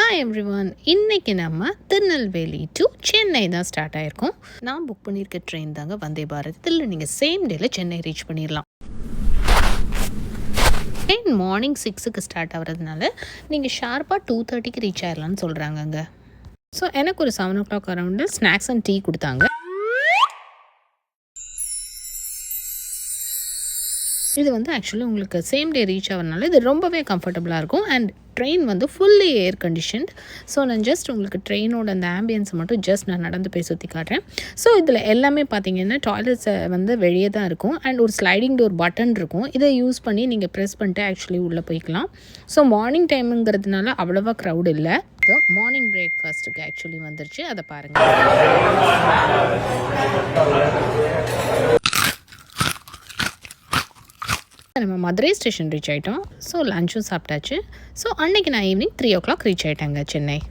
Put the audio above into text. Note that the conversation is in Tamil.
ஹாய் எவ்ரிவன், இன்றைக்கி நம்ம திருநெல்வேலி டு சென்னை தான் ஸ்டார்ட் ஆகிருக்கோம். நான் புக் பண்ணியிருக்க ட்ரெயின் தாங்க வந்தே பாரத். இதில் நீங்கள் சேம் டேயில் சென்னை ரீச் பண்ணிடலாம். ட்ரெயின் மார்னிங் 6க்கு ஸ்டார்ட் ஆகிறதுனால நீங்கள் ஷார்ப்பாக 2:30க்கு ரீச் ஆகிடலான்னு சொல்கிறாங்கங்க. ஸோ எனக்கு ஒரு 7 o'clock அரௌண்டில் ஸ்நாக்ஸ் அண்ட் டீ கொடுத்தாங்க. இது வந்து ஆக்சுவலி உங்களுக்கு சேம் டே ரீச் ஆகிறதுனால இது ரொம்பவே கம்ஃபர்டபுளாக இருக்கும். அண்ட் ட்ரெயின் வந்து ஃபுல்லி ஏர் கண்டிஷன்ட். ஸோ நான் ஜஸ்ட் உங்களுக்கு ட்ரெயினோட அந்த ஆம்பியன்ஸை மட்டும் நான் நடந்து போய் சுற்றி காட்டுறேன். ஸோ இதில் எல்லாமே பார்த்தீங்கன்னா டாய்லெட்ஸை வந்து வெளியே தான் இருக்கும். அண்ட் ஒரு ஸ்லைடிங் டோர் பட்டன் இருக்கும். இதை யூஸ் பண்ணி நீங்கள் ப்ரெஸ் பண்ணிட்டு ஆக்சுவலி உள்ளே போய்க்கலாம். ஸோ மார்னிங் டைமுங்கிறதுனால அவ்வளோவா க்ரௌட் இல்லை. மார்னிங் பிரேக்ஃபாஸ்ட்டுக்கு ஆக்சுவலி வந்துருச்சு, அதை பாருங்கள். நம்ம மதுரை ஸ்டேஷன் ரீச் ஆகிட்டோம். ஸோ லஞ்சும் சாப்பிட்டாச்சு. ஸோ அன்றைக்கி நான் ஈவினிங் 3 o'clock ரீச் ஆகிட்டேங்க சென்னை.